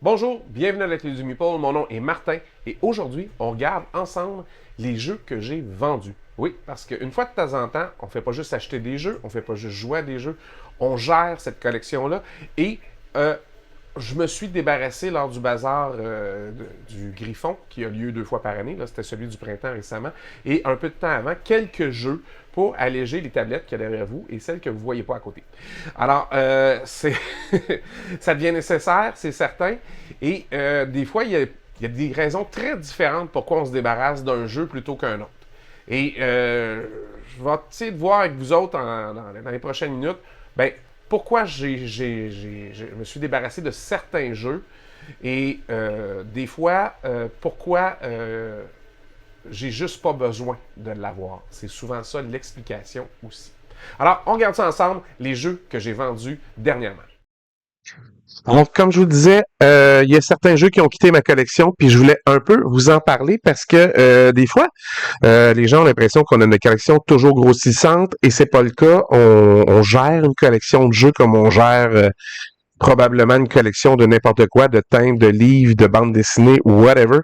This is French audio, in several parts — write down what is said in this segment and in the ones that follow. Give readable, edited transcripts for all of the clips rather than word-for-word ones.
Bonjour, bienvenue à la télé du Meeple, mon nom est Martin et aujourd'hui, on regarde ensemble les jeux que j'ai vendus. Oui, parce qu'une fois de temps en temps, on ne fait pas juste acheter des jeux, on ne fait pas juste jouer à des jeux, on gère cette collection-là et je me suis débarrassé lors du bazar du Griffon, qui a lieu 2 fois par année. Là, c'était celui du printemps récemment. Et un peu de temps avant, quelques jeux pour alléger les tablettes qu'il y a derrière vous et celles que vous ne voyez pas à côté. Alors, ça devient nécessaire, c'est certain. Et des fois, il y a des raisons très différentes pourquoi on se débarrasse d'un jeu plutôt qu'un autre. Et je vais essayer de voir avec vous autres dans les prochaines minutes, ben, pourquoi je me suis débarrassé de certains jeux et des fois, pourquoi j'ai juste pas besoin de l'avoir. C'est souvent ça l'explication aussi. Alors, on regarde ça ensemble, les jeux que j'ai vendus dernièrement. Donc, comme je vous le disais, il y a certains jeux qui ont quitté ma collection, puis je voulais un peu vous en parler parce que des fois, les gens ont l'impression qu'on a une collection toujours grossissante et c'est pas le cas. On gère une collection de jeux comme on gère probablement une collection de n'importe quoi, de timbres, de livres, de bandes dessinées ou whatever.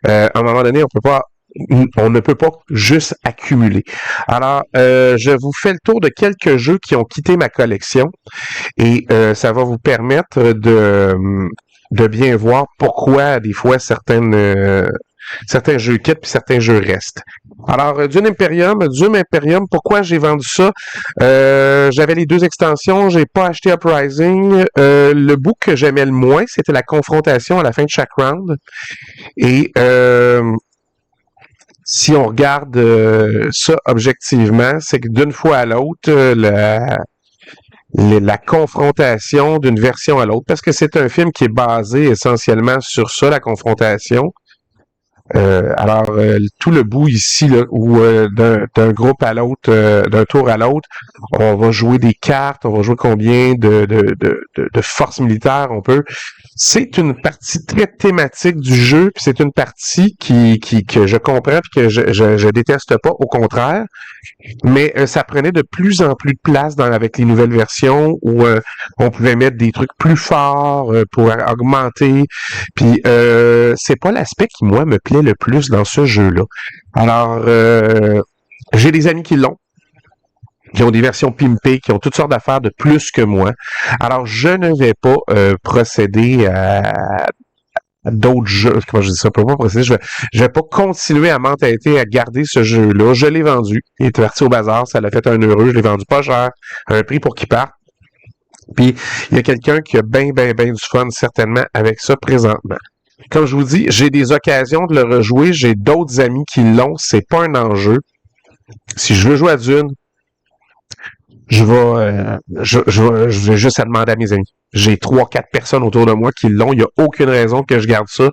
À un moment donné, on ne peut pas juste accumuler. Alors, je vous fais le tour de quelques jeux qui ont quitté ma collection et ça va vous permettre de bien voir pourquoi des fois certains jeux quittent puis certains jeux restent. Alors, Dune Imperium, pourquoi j'ai vendu ça? J'avais les deux extensions, j'ai pas acheté Uprising. Le bout que j'aimais le moins, c'était la confrontation à la fin de chaque round. Et si on regarde ça objectivement, c'est que d'une fois à l'autre, la confrontation d'une version à l'autre, parce que c'est un film qui est basé essentiellement sur ça, la confrontation. Tout le bout ici, là, où d'un groupe à l'autre, d'un tour à l'autre, on va jouer des cartes, on va jouer combien de forces militaires on peut. C'est une partie très thématique du jeu, puis c'est une partie que je comprends puis que je déteste pas, au contraire. Mais ça prenait de plus en plus de place avec les nouvelles versions où on pouvait mettre des trucs plus forts pour augmenter. Puis c'est pas l'aspect qui, moi, me plaît le plus dans ce jeu-là. Alors, j'ai des amis qui ont des versions pimpées, qui ont toutes sortes d'affaires de plus que moi. Alors, je ne vais pas procéder à d'autres jeux. Comment je dis ça? Je peux pas procéder. Je vais pas continuer à m'entêter à garder ce jeu-là. Je l'ai vendu. Il est parti au bazar. Ça l'a fait un heureux. Je l'ai vendu pas cher. À un prix pour qu'il parte. Puis, il y a quelqu'un qui a bien du fun, certainement, avec ça présentement. Comme je vous dis, j'ai des occasions de le rejouer. J'ai d'autres amis qui l'ont. C'est pas un enjeu. Si je veux jouer à Dune, je vais juste à demander à mes amis. J'ai 3, 4 personnes autour de moi qui l'ont. Il n'y a aucune raison que je garde ça.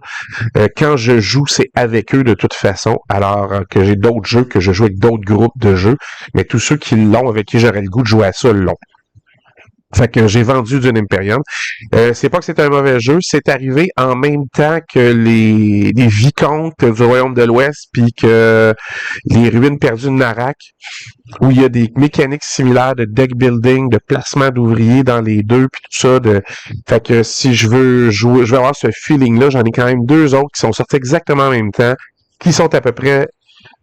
Quand je joue, c'est avec eux de toute façon. Alors que j'ai d'autres jeux, que je joue avec d'autres groupes de jeux. Mais tous ceux qui l'ont, avec qui j'aurais le goût de jouer à ça, l'ont. Fait que j'ai vendu Dune Imperium. C'est pas que c'est un mauvais jeu, c'est arrivé en même temps que les vicomtes du Royaume de l'Ouest, puis que les ruines perdues de Narak, où il y a des mécaniques similaires de deck building, de placement d'ouvriers dans les deux, puis tout ça. Fait que si je veux jouer, je vais avoir ce feeling-là. J'en ai quand même deux autres qui sont sortis exactement en même temps, qui sont à peu près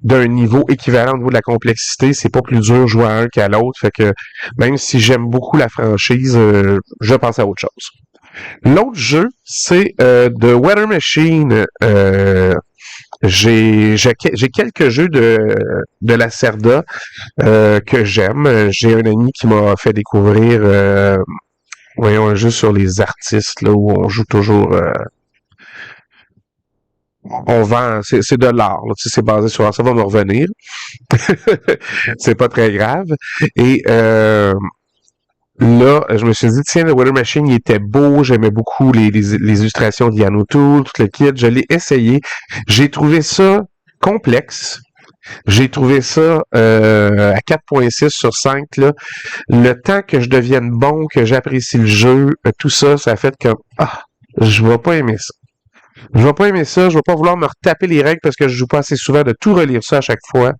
d'un niveau équivalent au niveau de la complexité. C'est pas plus dur de jouer à un qu'à l'autre. Fait que même si j'aime beaucoup la franchise, je pense à autre chose. L'autre jeu, c'est The Weather Machine. J'ai quelques jeux de la Cerda que j'aime. J'ai un ami qui m'a fait découvrir voyons un jeu sur les artistes là où on joue toujours on vend c'est de l'art là, tu sais, c'est basé sur ça va me revenir. C'est pas très grave. Et là, je me suis dit, tiens, le Weather Machine, il était beau, j'aimais beaucoup les illustrations d'Ian O'Toole, tout le kit, je l'ai essayé. J'ai trouvé ça complexe. J'ai trouvé ça à 4,6 sur 5. Là. Le temps que je devienne bon, que j'apprécie le jeu, tout ça, ça a fait comme, je vais pas aimer ça. Je vais pas aimer ça, je vais pas vouloir me retaper les règles parce que je joue pas assez souvent de tout relire ça à chaque fois.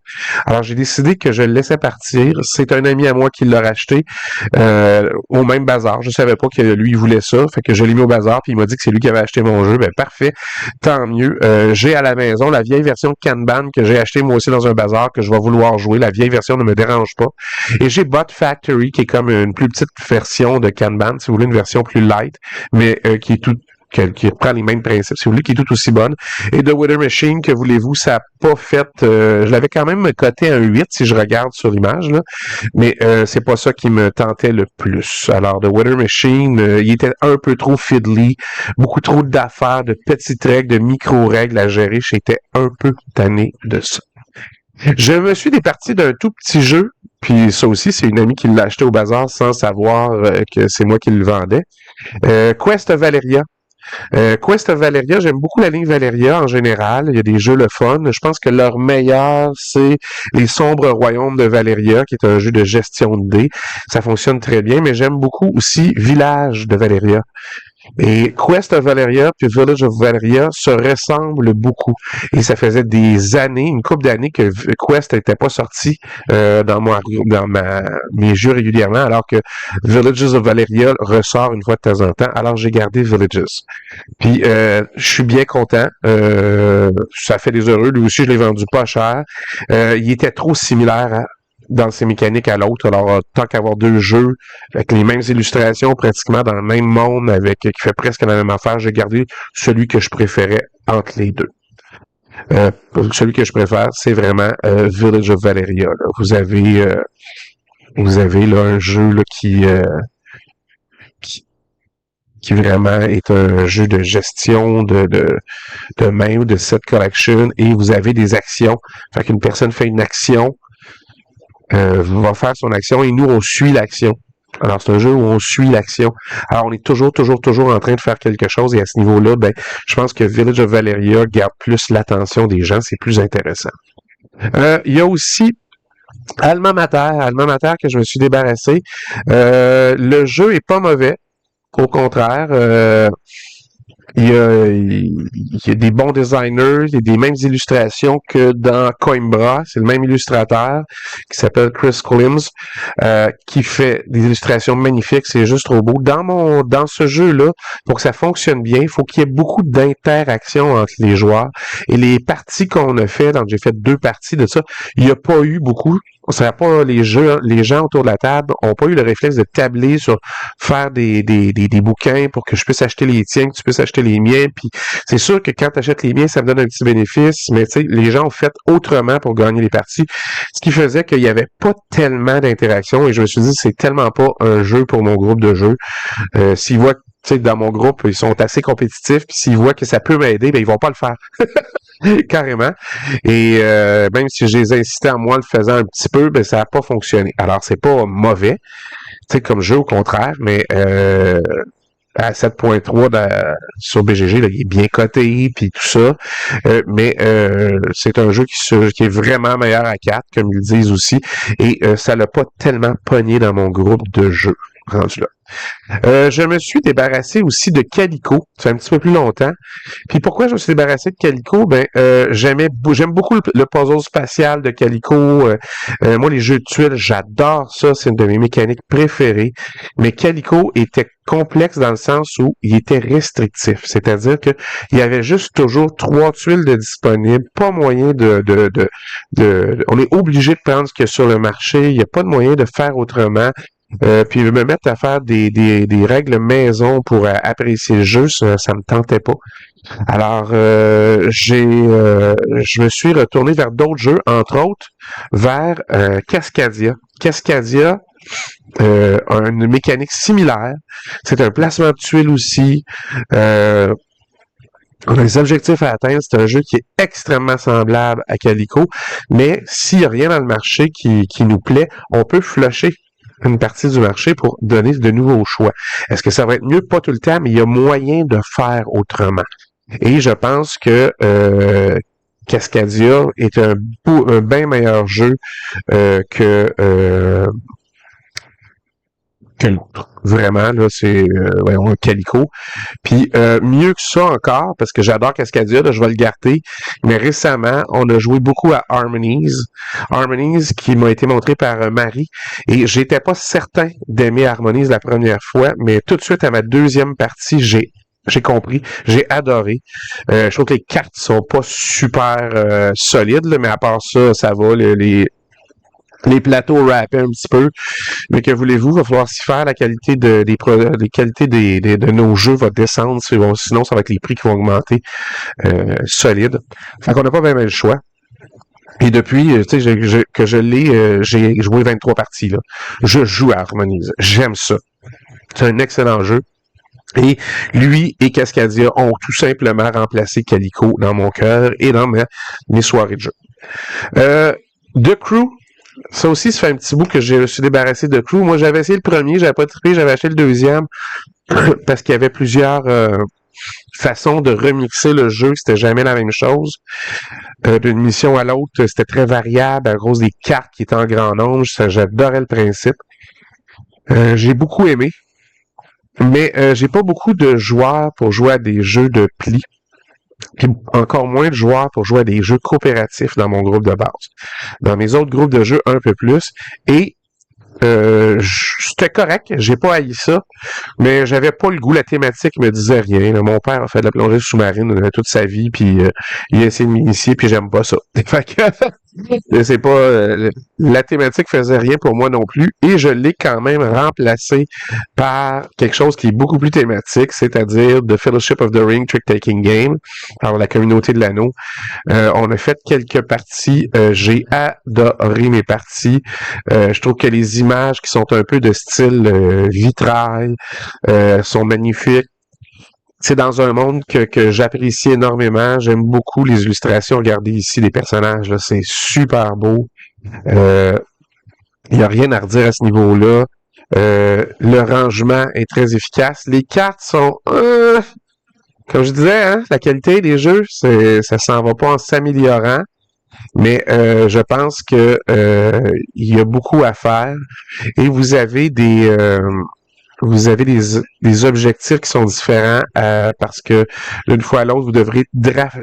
Alors j'ai décidé que je le laissais partir. C'est un ami à moi qui l'a racheté au même bazar. Je savais pas que lui il voulait ça, fait que je l'ai mis au bazar puis il m'a dit que c'est lui qui avait acheté mon jeu. Ben parfait, tant mieux. J'ai à la maison la vieille version de Kanban que j'ai acheté moi aussi dans un bazar que je vais vouloir jouer. La vieille version ne me dérange pas. Et j'ai Bot Factory qui est comme une plus petite version de Kanban, si vous voulez une version plus light, mais qui est qui reprend les mêmes principes, si vous voulez, qui est tout aussi bonne. Et The Wither Machine, que voulez-vous, ça n'a pas fait... je l'avais quand même coté à un 8 si je regarde sur l'image, là, mais c'est pas ça qui me tentait le plus. Alors, The Wither Machine, il était un peu trop fiddly, beaucoup trop d'affaires, de petites règles, de micro-règles à gérer. J'étais un peu tanné de ça. Je me suis départi d'un tout petit jeu, puis ça aussi, c'est une amie qui l'a acheté au bazar sans savoir que c'est moi qui le vendais. Quest Valeria. Quest Valeria, j'aime beaucoup la ligne Valeria en général. Il y a des jeux le fun. Je pense que leur meilleur, c'est Les Sombres Royaumes de Valeria, qui est un jeu de gestion de dés. Ça fonctionne très bien, mais j'aime beaucoup aussi Village de Valeria. Et Quest of Valeria puis Village of Valeria se ressemblent beaucoup. Et ça faisait des années, une couple d'années que Quest n'était pas sorti mes jeux régulièrement, alors que Villages of Valeria ressort une fois de temps en temps. Alors j'ai gardé Villages. Puis je suis bien content. Ça fait des heureux. Lui aussi, je l'ai vendu pas cher. Il était trop similaire dans ses mécaniques à l'autre. Alors, tant qu'avoir deux jeux avec les mêmes illustrations, pratiquement dans le même monde, qui fait presque la même affaire, j'ai gardé celui que je préférais entre les deux. Celui que je préfère, c'est vraiment Village of Valeria. Là. Vous avez là un jeu là, qui vraiment est un jeu de gestion de main ou de set collection, et vous avez des actions. Fait qu'une personne fait une action, va faire son action, et nous, on suit l'action. Alors, c'est un jeu où on suit l'action. Alors, on est toujours en train de faire quelque chose, et à ce niveau-là, ben, je pense que Village of Valeria garde plus l'attention des gens, c'est plus intéressant. Il y a aussi Alma Mater que je me suis débarrassé. Le jeu est pas mauvais. Au contraire, il y a des bons designers, il y a des mêmes illustrations que dans Coimbra. C'est le même illustrateur qui s'appelle Chris Klims, qui fait des illustrations magnifiques. C'est juste trop beau. Dans ce jeu-là, pour que ça fonctionne bien, il faut qu'il y ait beaucoup d'interaction entre les joueurs. Et les parties qu'on a fait, donc j'ai fait 2 parties de ça, il n'y a pas eu beaucoup. Ça n'a pas les gens autour de la table ont pas eu le réflexe de tabler sur faire des bouquins pour que je puisse acheter les tiens, que tu puisses acheter les miens. Puis c'est sûr que quand tu achètes les miens, ça me donne un petit bénéfice, mais tu sais, les gens ont fait autrement pour gagner les parties. Ce qui faisait qu'il n'y avait pas tellement d'interaction, et je me suis dit, c'est tellement pas un jeu pour mon groupe de jeu. S'ils voient, tu sais, dans mon groupe, ils sont assez compétitifs, puis s'ils voient que ça peut m'aider, ben ils vont pas le faire. Carrément. Et même si je les incitais à moi le faisant un petit peu, ben ça n'a pas fonctionné. Alors, c'est pas mauvais, tu sais, comme jeu, au contraire, mais à 7.3 sur BGG, là, il est bien coté, puis tout ça. Mais c'est un jeu qui est vraiment meilleur à 4, comme ils disent aussi. Et ça l'a pas tellement pogné dans mon groupe de jeux rendu là. Je me suis débarrassé aussi de Calico. Ça fait un petit peu plus longtemps. Puis pourquoi je me suis débarrassé de Calico? Ben, j'aime beaucoup le puzzle spatial de Calico. Moi, les jeux de tuiles, j'adore ça. C'est une de mes mécaniques préférées. Mais Calico était complexe dans le sens où il était restrictif. C'est-à-dire que il y avait juste toujours 3 tuiles de disponibles. Pas moyen on est obligé de prendre ce qu'il y a sur le marché. Il n'y a pas de moyen de faire autrement. Puis me mettre à faire des règles maison pour apprécier le jeu, ça me tentait pas. Alors, je me suis retourné vers d'autres jeux, entre autres vers Cascadia. Cascadia a une mécanique similaire. C'est un placement de tuiles aussi. On a des objectifs à atteindre. C'est un jeu qui est extrêmement semblable à Calico, mais s'il n'y a rien dans le marché qui nous plaît, on peut flusher une partie du marché pour donner de nouveaux choix. Est-ce que ça va être mieux? Pas tout le temps, mais il y a moyen de faire autrement. Et je pense que Cascadia est un bien meilleur jeu que que l'autre. Vraiment, là, c'est voyons, un Calico. Puis mieux que ça encore, parce que j'adore Cascadia, là, je vais le garder, mais récemment, on a joué beaucoup à Harmonies. Harmonies qui m'a été montré par Marie, et j'étais pas certain d'aimer Harmonies la première fois, mais tout de suite à ma deuxième partie, j'ai compris, j'ai adoré. Je trouve que les cartes sont pas super solides, là, mais à part ça, ça va. Les plateaux rappent un petit peu, mais que voulez-vous, il va falloir s'y faire. La qualité des qualités de nos jeux va descendre, sinon ça va être les prix qui vont augmenter solides. Fait qu'on n'a pas vraiment le choix. Et depuis, tu sais, que je l'ai, j'ai joué 23 parties, là. Je joue à Harmonies. J'aime ça. C'est un excellent jeu. Et lui et Cascadia ont tout simplement remplacé Calico dans mon cœur et dans mes soirées de jeu. The Crew, ça aussi, ça fait un petit bout que je suis débarrassé de Crew. Moi, j'avais essayé le premier, j'avais pas trippé, j'avais acheté le deuxième parce qu'il y avait plusieurs façons de remixer le jeu, c'était jamais la même chose. D'une mission à l'autre, c'était très variable à cause des cartes qui étaient en grand nombre. J'adorais le principe. J'ai beaucoup aimé. Mais j'ai pas beaucoup de joueurs pour jouer à des jeux de pli. Puis encore moins de joueurs pour jouer à des jeux coopératifs dans mon groupe de base. Dans mes autres groupes de jeux, un peu plus. Et c'était correct, j'ai pas haï ça, mais j'avais pas le goût, la thématique me disait rien. Là, mon père a fait de la plongée sous-marine toute sa vie, puis il a essayé de m'initier, puis j'aime pas ça. Fait que c'est pas la thématique faisait rien pour moi non plus, et je l'ai quand même remplacé par quelque chose qui est beaucoup plus thématique, c'est-à-dire The Fellowship of the Ring Trick-Taking Game, par la communauté de l'anneau. On a fait quelques parties, j'ai adoré mes parties. Je trouve que les images qui sont un peu de style vitrail sont magnifiques. C'est dans un monde que j'apprécie énormément. J'aime beaucoup les illustrations. Regardez ici les personnages, là, c'est super beau. Il n'y a rien à redire à ce niveau-là. Le rangement est très efficace. Les cartes sont... comme je disais, hein, la qualité des jeux, ça s'en va pas en s'améliorant. Mais je pense que il y a beaucoup à faire et vous avez des objectifs qui sont différents parce que d'une fois à l'autre, vous devrez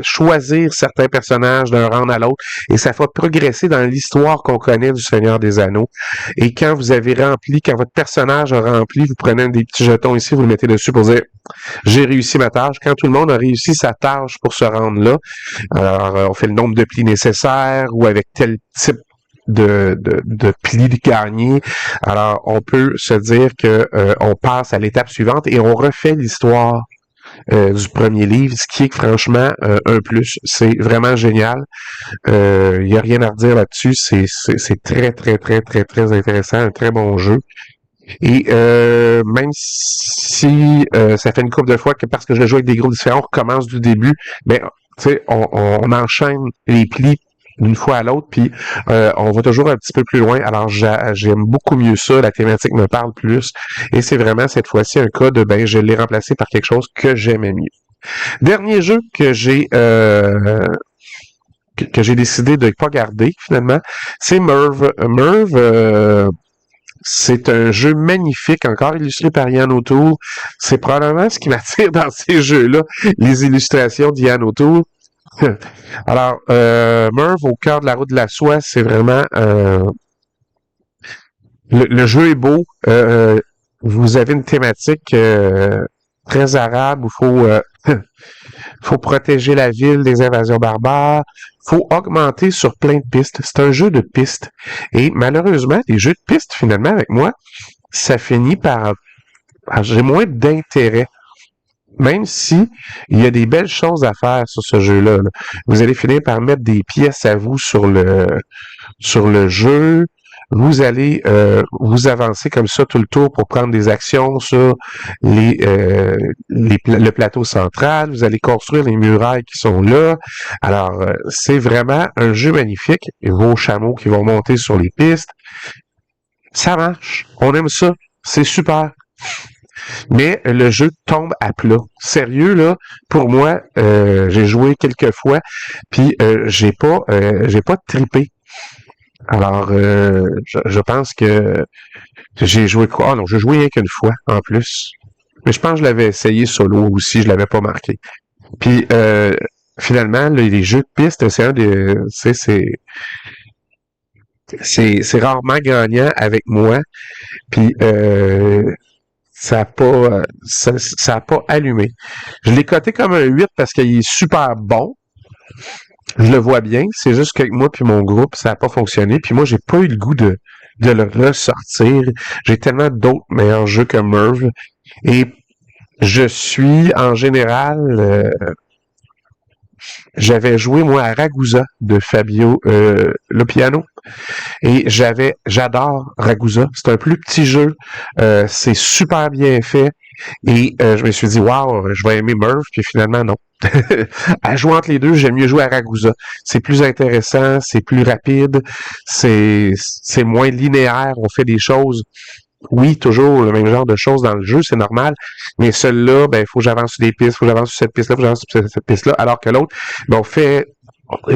choisir certains personnages d'un round à l'autre et ça va progresser dans l'histoire qu'on connaît du Seigneur des Anneaux. Et quand vous avez rempli, quand votre personnage a rempli, vous prenez des petits jetons ici, vous le mettez dessus pour dire j'ai réussi ma tâche. Quand tout le monde a réussi sa tâche pour se rendre là, alors on fait le nombre de plis nécessaires ou avec tel type de plis gagnés. Alors, on peut se dire que on passe à l'étape suivante et on refait l'histoire du premier livre, ce qui est franchement un plus. C'est vraiment génial. Il n'y a rien à redire là-dessus. C'est très, très, très, très, très intéressant. Un très bon jeu. Et même si ça fait une couple de fois que parce que je joue avec des groupes différents, on recommence du début, mais tu sais, on enchaîne les plis d'une fois à l'autre, puis on va toujours un petit peu plus loin. Alors j'aime beaucoup mieux ça, la thématique me parle plus, et c'est vraiment cette fois-ci un cas de je l'ai remplacé par quelque chose que j'aimais mieux. Dernier jeu que j'ai décidé de ne pas garder finalement, c'est Merv. Merv, c'est un jeu magnifique, encore illustré par Yann O'Toole. C'est probablement ce qui m'attire dans ces jeux-là, les illustrations d'Yann O'Toole. Alors, Merv, au cœur de la route de la soie, c'est vraiment... le jeu est beau. Vous avez une thématique très arabe où faut protéger la ville des invasions barbares. Faut augmenter sur plein de pistes. C'est un jeu de pistes. Et malheureusement, les jeux de pistes, finalement, avec moi, ça finit par... j'ai moins d'intérêt. Même si il y a des belles choses à faire sur ce jeu-là. Là. Vous allez finir par mettre des pièces à vous sur le jeu. Vous allez vous avancer comme ça tout le tour pour prendre des actions sur le plateau central. Vous allez construire les murailles qui sont là. Alors, c'est vraiment un jeu magnifique. Et vos chameaux qui vont monter sur les pistes. Ça marche. On aime ça. C'est super. Mais le jeu tombe à plat. Sérieux, là, pour moi, j'ai joué quelques fois, puis j'ai pas trippé. Alors, je pense que J'ai joué quoi? Ah non, j'ai joué rien qu'une fois, en plus. Mais je pense que je l'avais essayé solo aussi, je l'avais pas marqué. Puis finalement, là, les jeux de piste, c'est un des. C'est rarement gagnant avec moi. Puis ça a pas allumé. Je l'ai coté comme un 8 parce qu'il est super bon. Je le vois bien. C'est juste qu'avec moi puis mon groupe, ça n'a pas fonctionné. Puis moi, j'ai pas eu le goût de le ressortir. J'ai tellement d'autres meilleurs jeux que Merv. Et je suis en général j'avais joué moi à Ragusa de Fabio Lopiano et j'adore Ragusa. C'est un plus petit jeu, c'est super bien fait et je me suis dit waouh, je vais aimer Merv puis finalement non. À jouer entre les deux, j'aime mieux jouer à Ragusa. C'est plus intéressant, c'est plus rapide, c'est moins linéaire, on fait des choses. Oui, toujours le même genre de choses dans le jeu, c'est normal. Mais celui-là, ben, il faut que j'avance sur des pistes, il faut que j'avance sur cette piste-là, il faut que j'avance sur cette piste-là. Alors que l'autre, ben, on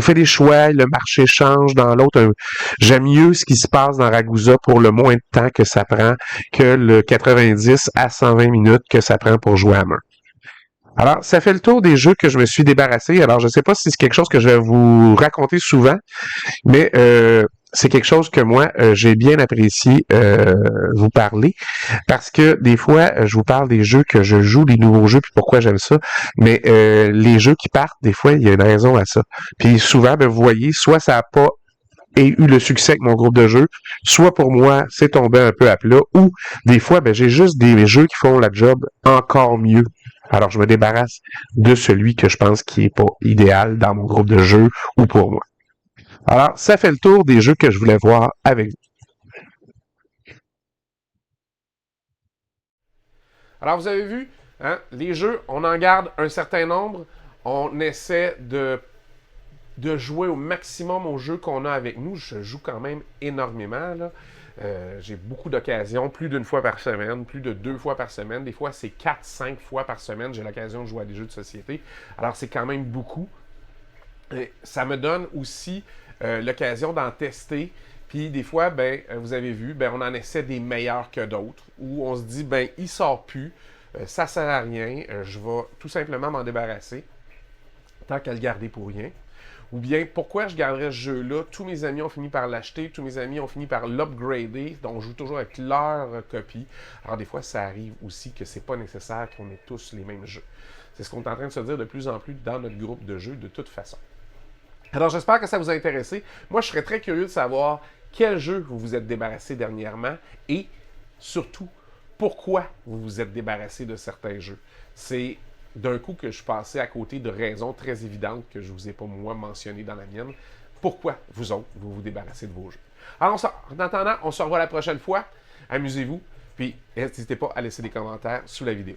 fait des choix, le marché change dans l'autre. J'aime mieux ce qui se passe dans Ragusa pour le moins de temps que ça prend que le 90 à 120 minutes que ça prend pour jouer à main. Alors, ça fait le tour des jeux que je me suis débarrassé. Alors, je ne sais pas si c'est quelque chose que je vais vous raconter souvent, mais c'est quelque chose que moi, j'ai bien apprécié vous parler parce que des fois, je vous parle des jeux que je joue, des nouveaux jeux, puis pourquoi j'aime ça. Mais les jeux qui partent, des fois, il y a une raison à ça. Puis souvent, ben, vous voyez, soit ça n'a pas eu le succès avec mon groupe de jeux, soit pour moi, c'est tombé un peu à plat, ou des fois, ben, j'ai juste des jeux qui font la job encore mieux. Alors, je me débarrasse de celui que je pense qui est pas idéal dans mon groupe de jeux ou pour moi. Alors, ça fait le tour des jeux que je voulais voir avec vous. Alors, vous avez vu, hein, les jeux, on en garde un certain nombre. On essaie de jouer au maximum aux jeux qu'on a avec nous. Je joue quand même énormément, là. J'ai beaucoup d'occasions, plus d'une fois par semaine, plus de 2 fois par semaine. Des fois, c'est 4, 5 fois par semaine, j'ai l'occasion de jouer à des jeux de société. Alors, c'est quand même beaucoup. Et ça me donne aussi l'occasion d'en tester. Puis des fois, ben, vous avez vu, ben, on en essaie des meilleurs que d'autres, où on se dit, ben, il sort plus, ça sert à rien, je vais tout simplement m'en débarrasser, tant qu'à le garder pour rien. Ou bien, pourquoi je garderais ce jeu-là? Tous mes amis ont fini par l'acheter, tous mes amis ont fini par l'upgrader, donc on joue toujours avec leur copie. Alors des fois, ça arrive aussi que c'est pas nécessaire qu'on ait tous les mêmes jeux. C'est ce qu'on est en train de se dire de plus en plus dans notre groupe de jeux de toute façon. Alors j'espère que ça vous a intéressé. Moi, je serais très curieux de savoir quel jeu vous vous êtes débarrassé dernièrement et surtout, pourquoi vous vous êtes débarrassé de certains jeux. C'est d'un coup que je passais à côté de raisons très évidentes que je ne vous ai pas, moi, mentionnées dans la mienne. Pourquoi, vous autres, vous vous débarrassez de vos jeux. Alors, en attendant, on se revoit la prochaine fois. Amusez-vous. Puis, n'hésitez pas à laisser des commentaires sous la vidéo.